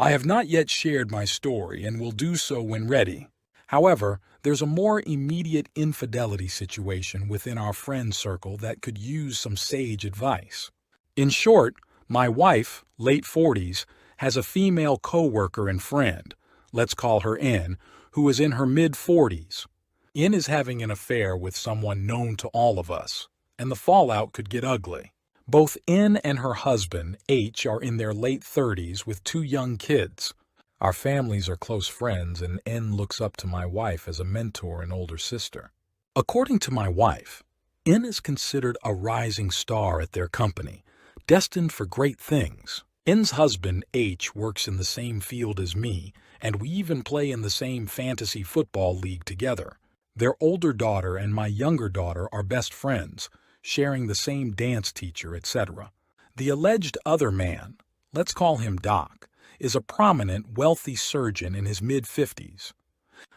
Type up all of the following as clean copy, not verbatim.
I have not yet shared my story and will do so when ready. However, there's a more immediate infidelity situation within our friend circle that could use some sage advice. In short, my wife, late 40s, has a female coworker and friend, let's call her N, who is in her mid-40s. N is having an affair with someone known to all of us, and the fallout could get ugly. Both N and her husband, H, are in their late 30s with two young kids. Our families are close friends, and N looks up to my wife as a mentor and older sister. According to my wife, N is considered a rising star at their company, destined for great things. N's husband, H, works in the same field as me, and we even play in the same fantasy football league together. Their older daughter and my younger daughter are best friends, sharing the same dance teacher, etc. The alleged other man, let's call him Doc, is a prominent, wealthy surgeon in his mid-50s.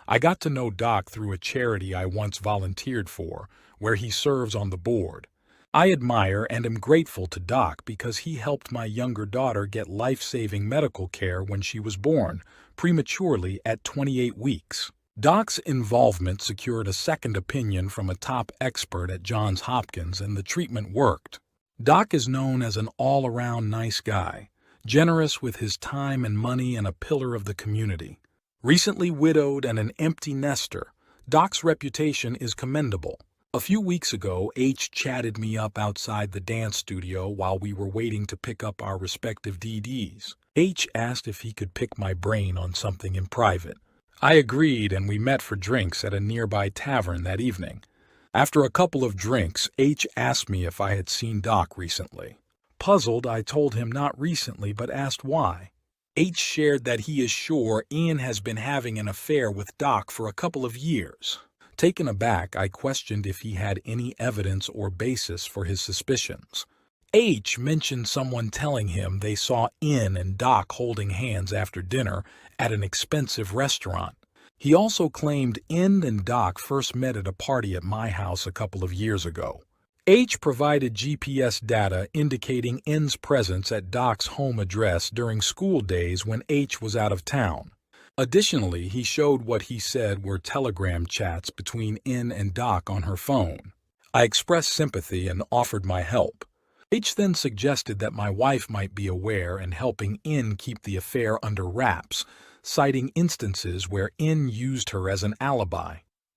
I got to know Doc through a charity I once volunteered for, where he serves on the board. I admire and am grateful to Doc because he helped my younger daughter get life-saving medical care when she was born, prematurely at 28 weeks. Doc's involvement secured a second opinion from a top expert at Johns Hopkins, and the treatment worked. Doc is known as an all-around nice guy, generous with his time and money and a pillar of the community. Recently widowed and an empty nester, Doc's reputation is commendable. A few weeks ago, H chatted me up outside the dance studio while we were waiting to pick up our respective DDs. H asked if he could pick my brain on something in private. I agreed, and we met for drinks at a nearby tavern that evening. After a couple of drinks, H asked me if I had seen Doc recently. Puzzled, I told him not recently, but asked why. H shared that he is sure Ian has been having an affair with Doc for a couple of years. Taken aback, I questioned if he had any evidence or basis for his suspicions. H mentioned someone telling him they saw Ian and Doc holding hands after dinner at an expensive restaurant. He also claimed Ian and Doc first met at a party at my house a couple of years ago. H provided GPS data indicating Ian's presence at Doc's home address during school days when H was out of town. Additionally, he showed what he said were telegram chats between Ian and Doc on her phone. I expressed sympathy and offered my help. H then suggested that my wife might be aware and helping Ian keep the affair under wraps, citing instances where Ian used her as an alibi.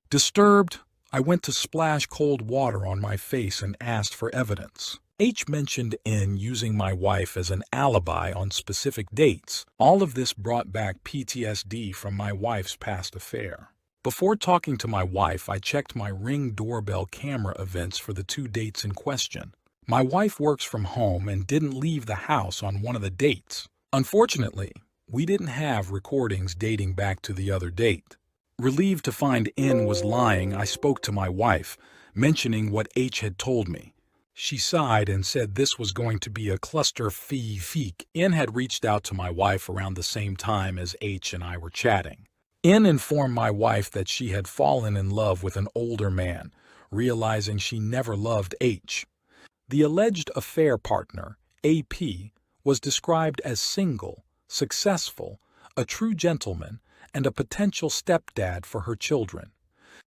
Disturbed, I went to splash cold water on my face and asked for evidence. H mentioned Ian using my wife as an alibi on specific dates. All of this brought back PTSD from my wife's past affair. Before talking to my wife, I checked my Ring doorbell camera events for the 2 dates in question. My wife works from home and didn't leave the house on one of the dates. Unfortunately, we didn't have recordings dating back to the other date. Relieved to find Ian was lying, I spoke to my wife, mentioning what H had told me. She sighed and said this was going to be a cluster feek. Ian had reached out to my wife around the same time as H and I were chatting. Ian informed my wife that she had fallen in love with an older man, realizing she never loved H. The alleged affair partner, AP, was described as single, successful, a true gentleman, and a potential stepdad for her children.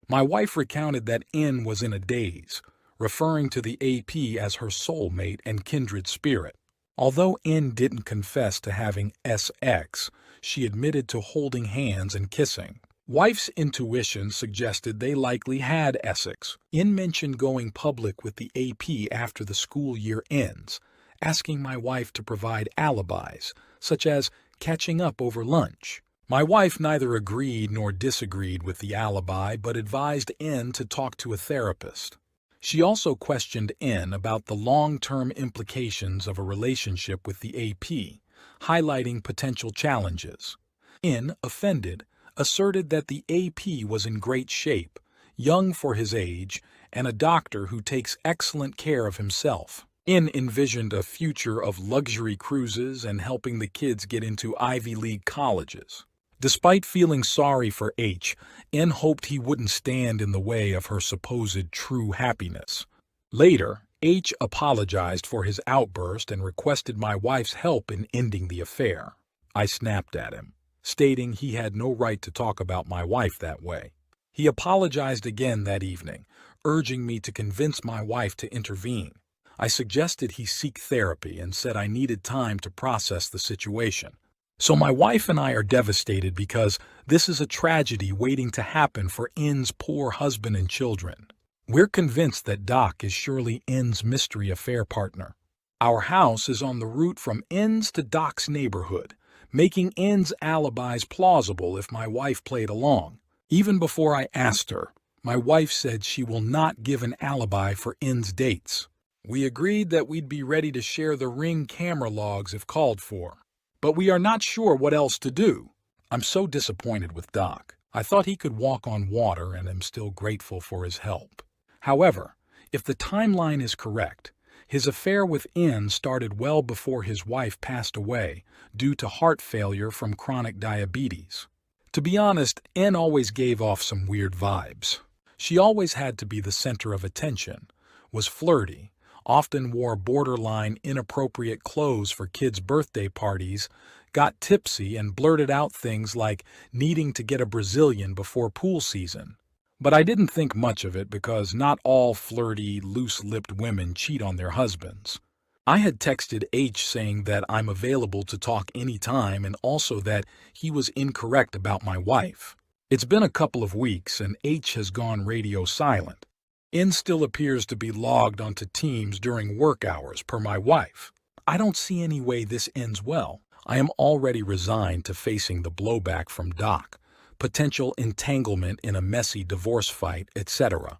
My wife recounted that N was in a daze, referring to the AP as her soulmate and kindred spirit. Although N didn't confess to having SX, she admitted to holding hands and kissing. Wife's intuition suggested they likely had Essex. N mentioned going public with the AP after the school year ends, asking my wife to provide alibis, such as catching up over lunch. My wife neither agreed nor disagreed with the alibi, but advised N to talk to a therapist. She also questioned N about the long-term implications of a relationship with the AP, highlighting potential challenges. N, offended, asserted that the AP was in great shape, young for his age, and a doctor who takes excellent care of himself. N envisioned a future of luxury cruises and helping the kids get into Ivy League colleges. Despite feeling sorry for H, N hoped he wouldn't stand in the way of her supposed true happiness. Later, H apologized for his outburst and requested my wife's help in ending the affair. I snapped at him, stating he had no right to talk about my wife that way. He apologized again that evening, urging me to convince my wife to intervene. I suggested he seek therapy and said I needed time to process the situation. So my wife and I are devastated because this is a tragedy waiting to happen for N's poor husband and children. We're convinced that Doc is surely N's mystery affair partner. Our house is on the route from N's to Doc's neighborhood, making N's alibis plausible if my wife played along. Even before I asked her, my wife said she will not give an alibi for N's dates. We agreed that we'd be ready to share the Ring camera logs if called for. But we are not sure what else to do. I'm so disappointed with Doc. I thought he could walk on water and am still grateful for his help. However, if the timeline is correct, his affair with N started well before his wife passed away due to heart failure from chronic diabetes. To be honest, N always gave off some weird vibes. She always had to be the center of attention, was flirty, often wore borderline inappropriate clothes for kids' birthday parties, got tipsy and blurted out things like needing to get a Brazilian before pool season. But I didn't think much of it because not all flirty, loose-lipped women cheat on their husbands. I had texted H saying that I'm available to talk anytime and also that he was incorrect about my wife. It's been a couple of weeks and H has gone radio silent. N still appears to be logged onto Teams during work hours per my wife. I don't see any way this ends well. I am already resigned to facing the blowback from Doc, potential entanglement in a messy divorce fight, etc.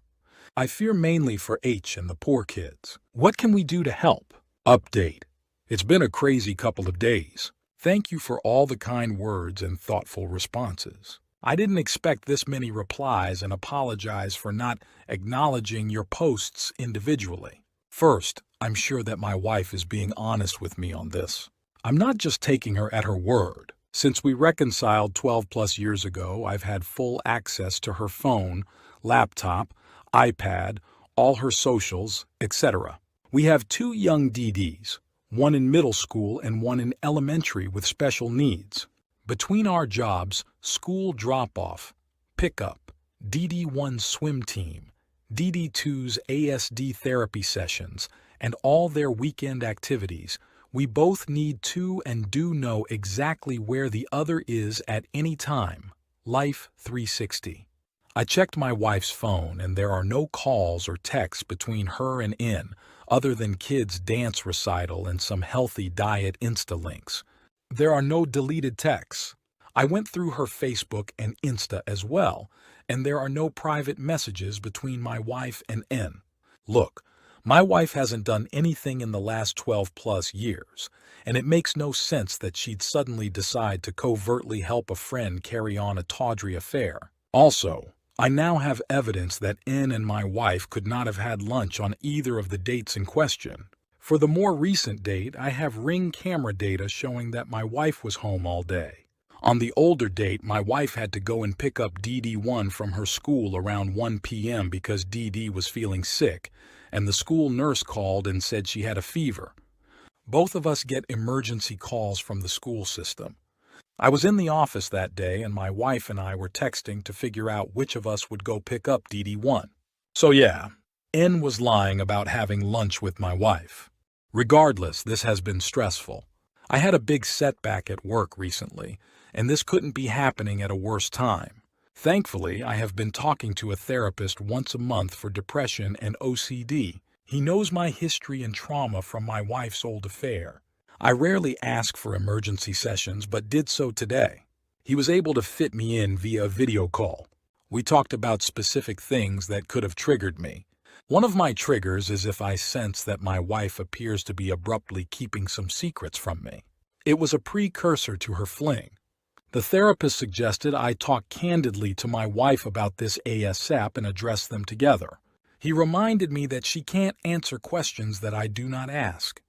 I fear mainly for H and the poor kids. What can we do to help? Update. It's been a crazy couple of days. Thank you for all the kind words and thoughtful responses. I didn't expect this many replies and apologize for not acknowledging your posts individually. First, I'm sure that my wife is being honest with me on this. I'm not just taking her at her word. Since we reconciled 12 plus years ago, I've had full access to her phone, laptop, iPad, all her socials, etc. We have 2 young DDs, one in middle school and one in elementary with special needs. Between our jobs, school drop-off, pickup, DD1 swim team, DD2's ASD therapy sessions, and all their weekend activities, we both need to and do know exactly where the other is at any time. Life 360. I checked my wife's phone and there are no calls or texts between her and N other than kids' dance recital and some healthy diet Insta links. There are no deleted texts. I went through her Facebook and Insta as well, and there are no private messages between my wife and N. Look, my wife hasn't done anything in the last 12 plus years, and it makes no sense that she'd suddenly decide to covertly help a friend carry on a tawdry affair. Also, I now have evidence that N and my wife could not have had lunch on either of the dates in question. For the more recent date, I have Ring camera data showing that my wife was home all day. On the older date, my wife had to go and pick up DD1 from her school around 1 p.m. because DD was feeling sick, and the school nurse called and said she had a fever. Both of us get emergency calls from the school system. I was in the office that day and my wife and I were texting to figure out which of us would go pick up DD1. So yeah, N was lying about having lunch with my wife. Regardless, this has been stressful. I had a big setback at work recently, and this couldn't be happening at a worse time. Thankfully, I have been talking to a therapist once a month for depression and OCD. He knows my history and trauma from my wife's old affair. I rarely ask for emergency sessions, but did so today. He was able to fit me in via a video call. We talked about specific things that could have triggered me. One of my triggers is if I sense that my wife appears to be abruptly keeping some secrets from me. It was a precursor to her fling. The therapist suggested I talk candidly to my wife about this ASAP and address them together. He reminded me that she can't answer questions that I do not ask.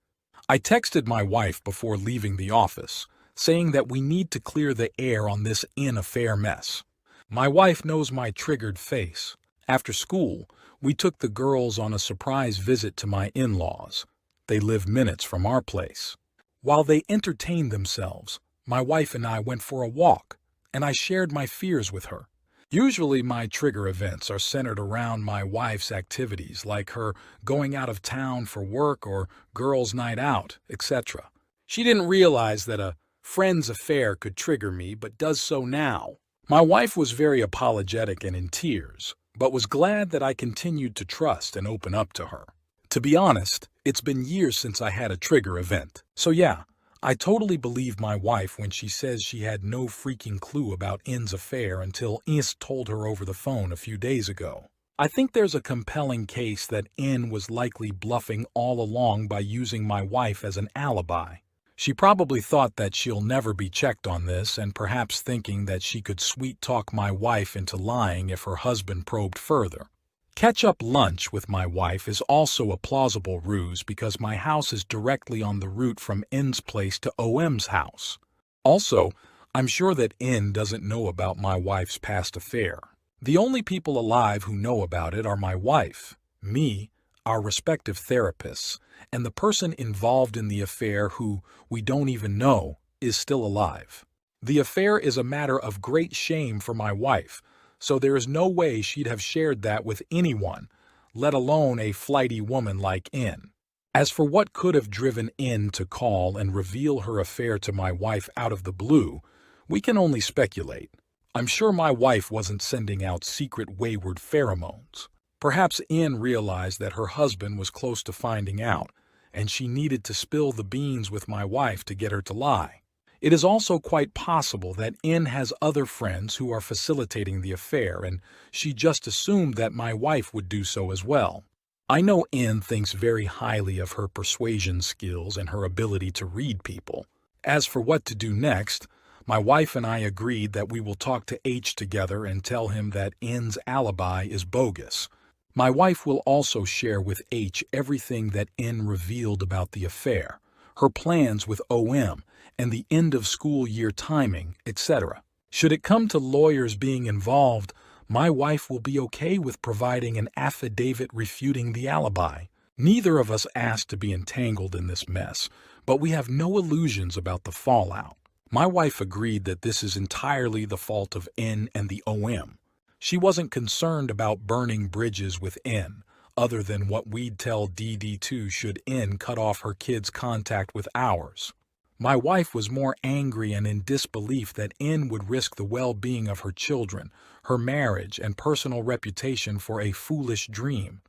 I texted my wife before leaving the office, saying that we need to clear the air on this in-affair mess. My wife knows my triggered face. After school, we took the girls on a surprise visit to my in-laws. They live minutes from our place. While they entertained themselves, my wife and I went for a walk, and I shared my fears with her. Usually my trigger events are centered around my wife's activities, like her going out of town for work or girls' night out, etc. She didn't realize that a friend's affair could trigger me, but does so now. My wife was very apologetic and in tears, but was glad that I continued to trust and open up to her. To be honest, it's been years since I had a trigger event. So yeah, I totally believe my wife when she says she had no freaking clue about In's affair until Is told her over the phone a few days ago. I think there's a compelling case that In was likely bluffing all along by using my wife as an alibi. She probably thought that she'll never be checked on this, and perhaps thinking that she could sweet-talk my wife into lying if her husband probed further. Catch-up lunch with my wife is also a plausible ruse because my house is directly on the route from In's place to OM's house. Also, I'm sure that In doesn't know about my wife's past affair. The only people alive who know about it are my wife, me, our respective therapists, and the person involved in the affair who we don't even know is still alive. The affair is a matter of great shame for my wife, so there is no way she'd have shared that with anyone, let alone a flighty woman like In. As for what could have driven In to call and reveal her affair to my wife out of the blue, we can only speculate. I'm sure my wife wasn't sending out secret wayward pheromones. Perhaps In realized that her husband was close to finding out, and she needed to spill the beans with my wife to get her to lie. It is also quite possible that In has other friends who are facilitating the affair, and she just assumed that my wife would do so as well. I know In thinks very highly of her persuasion skills and her ability to read people. As for what to do next, my wife and I agreed that we will talk to H together and tell him that In's alibi is bogus. My wife will also share with H everything that In revealed about the affair, her plans with OM, and the end-of-school year timing, etc. Should it come to lawyers being involved, my wife will be okay with providing an affidavit refuting the alibi. Neither of us asked to be entangled in this mess, but we have no illusions about the fallout. My wife agreed that this is entirely the fault of N and the OM. She wasn't concerned about burning bridges with N, other than what we'd tell DD2 should N cut off her kids' contact with ours. My wife was more angry and in disbelief that N would risk the well-being of her children, her marriage, and personal reputation for a foolish dream.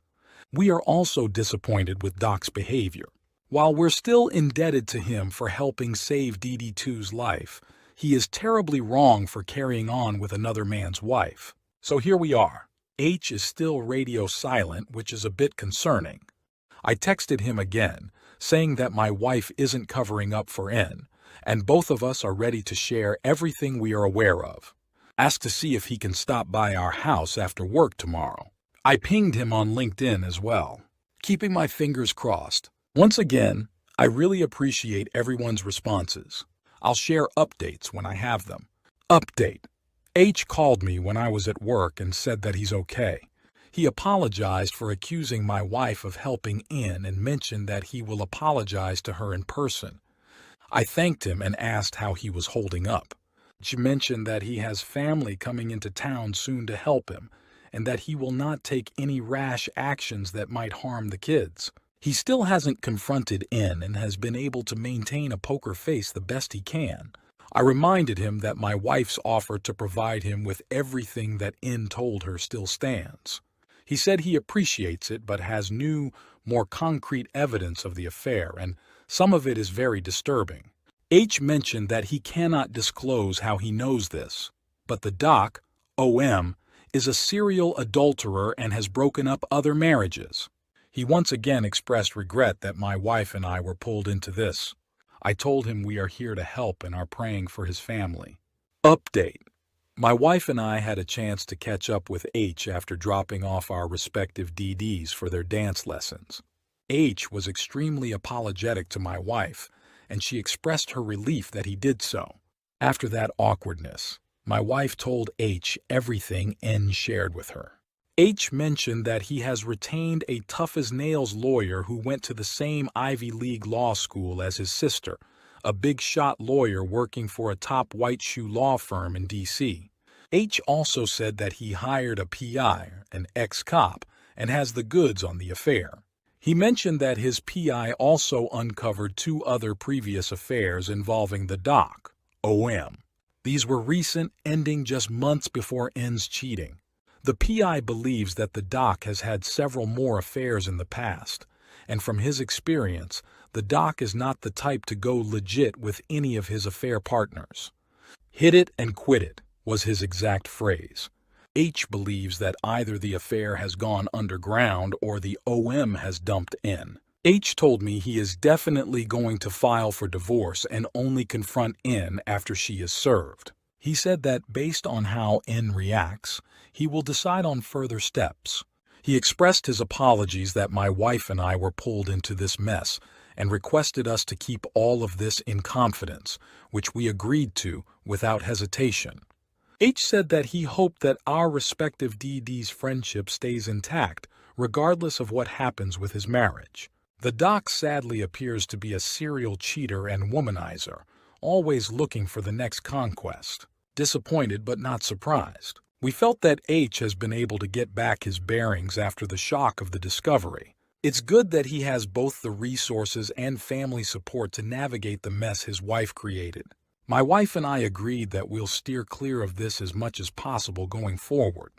We are also disappointed with Doc's behavior. While we're still indebted to him for helping save DD2's life, he is terribly wrong for carrying on with another man's wife. So here we are. H is still radio silent, which is a bit concerning. I texted him again, saying that my wife isn't covering up for N, and both of us are ready to share everything we are aware of. Asked to see if he can stop by our house after work tomorrow. I pinged him on LinkedIn as well, keeping my fingers crossed. Once again, I really appreciate everyone's responses. I'll share updates when I have them. Update. H called me when I was at work and said that he's okay. He apologized for accusing my wife of helping in and mentioned that he will apologize to her in person. I thanked him and asked how he was holding up. She mentioned that he has family coming into town soon to help him, and that he will not take any rash actions that might harm the kids. He still hasn't confronted N and has been able to maintain a poker face the best he can. I reminded him that my wife's offer to provide him with everything that N told her still stands. He said he appreciates it but has new, more concrete evidence of the affair, and some of it is very disturbing. H mentioned that he cannot disclose how he knows this, but the doc, OM, is a serial adulterer and has broken up other marriages. He once again expressed regret that my wife and I were pulled into this. I told him we are here to help and are praying for his family. Update. My wife and I had a chance to catch up with H after dropping off our respective DDs for their dance lessons. H was extremely apologetic to my wife, and she expressed her relief that he did so. After that awkwardness, my wife told H everything N shared with her. H mentioned that he has retained a tough-as-nails lawyer who went to the same Ivy League law school as his sister, a big-shot lawyer working for a top white shoe law firm in D.C. H also said that he hired a PI, an ex-cop, and has the goods on the affair. He mentioned that his PI also uncovered 2 other previous affairs involving the doc, OM. These were recent, ending just months before N's cheating. The PI believes that the doc has had several more affairs in the past, and from his experience, the doc is not the type to go legit with any of his affair partners. Hit it and quit it was his exact phrase. H believes that either the affair has gone underground or the OM has dumped N. H told me he is definitely going to file for divorce and only confront N after she is served. He said that based on how N reacts, he will decide on further steps. He expressed his apologies that my wife and I were pulled into this mess and requested us to keep all of this in confidence, which we agreed to without hesitation. H said that he hoped that our respective DD's friendship stays intact, regardless of what happens with his marriage. The doc sadly appears to be a serial cheater and womanizer, always looking for the next conquest. Disappointed but not surprised. We felt that H has been able to get back his bearings after the shock of the discovery. It's good that he has both the resources and family support to navigate the mess his wife created. My wife and I agreed that we'll steer clear of this as much as possible going forward.